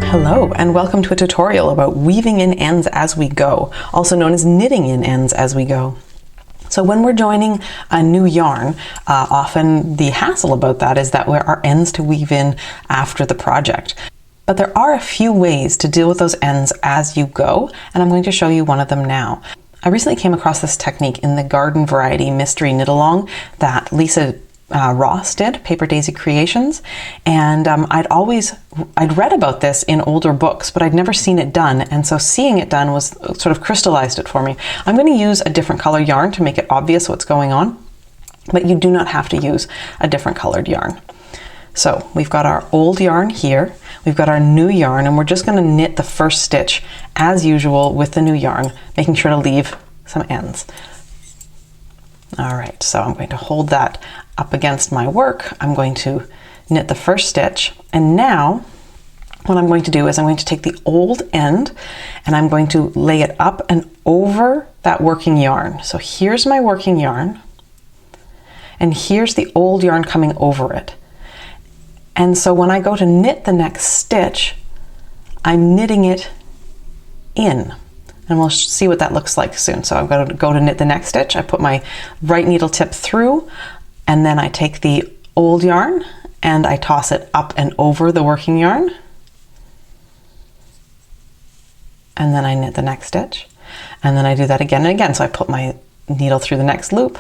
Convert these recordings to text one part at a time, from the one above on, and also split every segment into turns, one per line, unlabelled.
Hello and welcome to a tutorial about weaving in ends as we go, also known as knitting in ends as we go. So when we're joining a new yarn, often the hassle about that is that there are ends to weave in after the project. But there are a few ways to deal with those ends as you go, and I'm going to show you one of them now. I recently came across this technique in the garden variety mystery knit along that Lisa Ross did, Paper Daisy Creations, and I'd read about this in older books, but I'd never seen it done, and so seeing it done was sort of crystallized it for me. I'm going to use a different color yarn to make it obvious what's going on, but you do not have to use a different colored yarn. So we've got our old yarn here, we've got our new yarn, and we're just going to knit the first stitch as usual with the new yarn, making sure to leave some ends. All right, so I'm going to hold that up against my work. I'm going to knit the first stitch, and now what I'm going to do is I'm going to take the old end and I'm going to lay it up and over that working yarn. So here's my working yarn, and here's the old yarn coming over it. And so when I go to knit the next stitch, I'm knitting it in. And we'll see what that looks like soon. So I'm going to go to knit the next stitch. I put my right needle tip through, and then I take the old yarn and I toss it up and over the working yarn. And then I knit the next stitch. And then I do that again and again. So I put my needle through the next loop.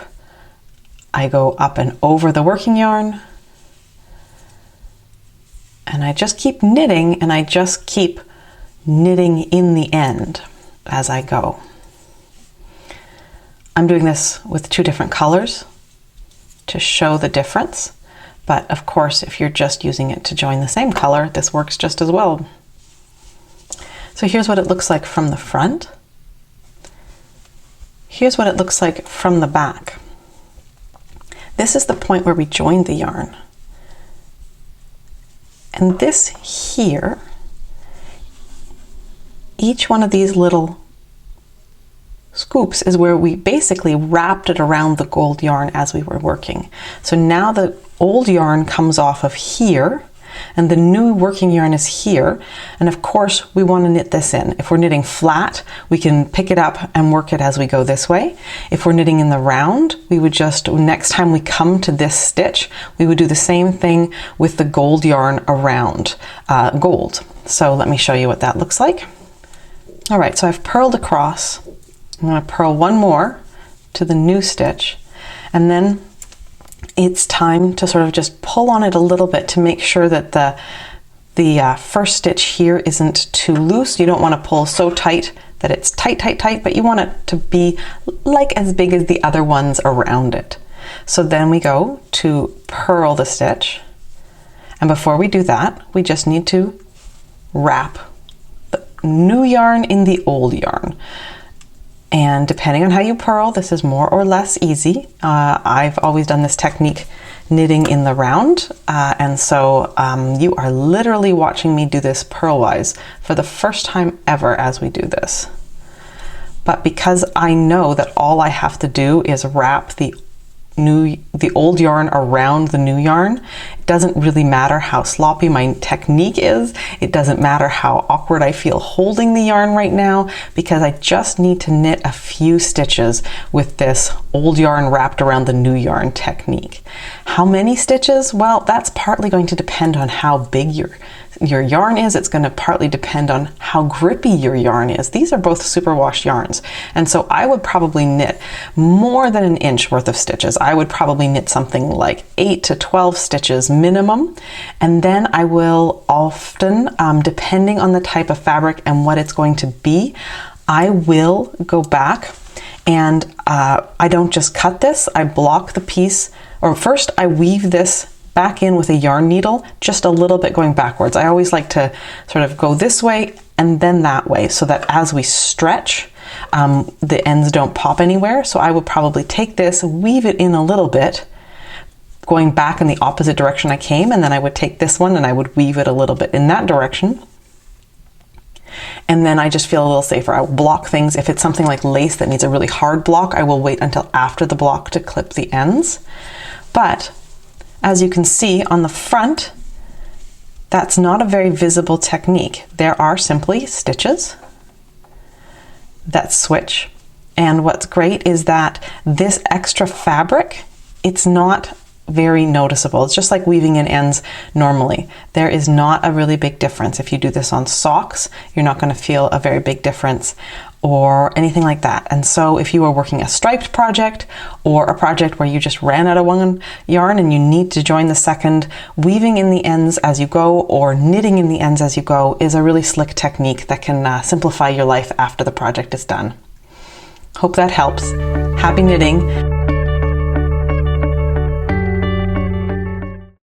I go up and over the working yarn. And I just keep knitting, and I just keep knitting in the end as I go. I'm doing this with two different colors to show the difference, but of course if you're just using it to join the same color, this works just as well. So here's what it looks like from the front. Here's what it looks like from the back. This is the point where we joined the yarn. And this here, each one of these little scoops is where we basically wrapped it around the gold yarn as we were working. So now the old yarn comes off of here and the new working yarn is here. And of course we want to knit this in. If we're knitting flat, we can pick it up and work it as we go this way. If we're knitting in the round, we would just, next time we come to this stitch, we would do the same thing with the gold yarn around gold. So let me show you what that looks like. All right, so I've purled across. I'm going to purl one more to the new stitch, and then it's time to sort of just pull on it a little bit to make sure that the first stitch here isn't too loose. You don't want to pull so tight that it's tight, tight, tight, but you want it to be like as big as the other ones around it. So then we go to purl the stitch, and before we do that, we just need to wrap new yarn in the old yarn. And depending on how you purl, this is more or less easy. I've always done this technique knitting in the round, and so you are literally watching me do this purlwise for the first time ever as we do this. But because I know that all I have to do is wrap the old yarn around the new yarn, it doesn't really matter how sloppy my technique is. It doesn't matter how awkward I feel holding the yarn right now, because I just need to knit a few stitches with this old yarn wrapped around the new yarn technique. How many stitches? Well, that's partly going to depend on how big your yarn is. It's going to partly depend on how grippy your yarn is. These are both superwash yarns, and so I would probably knit more than an inch worth of stitches. I would probably knit something like 8 to 12 stitches minimum, and then I will often, depending on the type of fabric and what it's going to be, I will go back and I don't just cut this, I block the piece, or first I weave this back in with a yarn needle, just a little bit going backwards. I always like to sort of go this way and then that way, so that as we stretch, the ends don't pop anywhere. So I would probably take this, weave it in a little bit, going back in the opposite direction I came, and then I would take this one and I would weave it a little bit in that direction. And then I just feel a little safer. I will block things. If it's something like lace that needs a really hard block, I will wait until after the block to clip the ends. But as you can see on the front, that's not a very visible technique. There are simply stitches that switch. And what's great is that this extra fabric, it's not very noticeable. It's just like weaving in ends normally. There is not a really big difference. If you do this on socks, you're not going to feel a very big difference or anything like that. And so if you are working a striped project or a project where you just ran out of one yarn and you need to join the second, weaving in the ends as you go or knitting in the ends as you go is a really slick technique that can simplify your life after the project is done. Hope that helps. Happy knitting.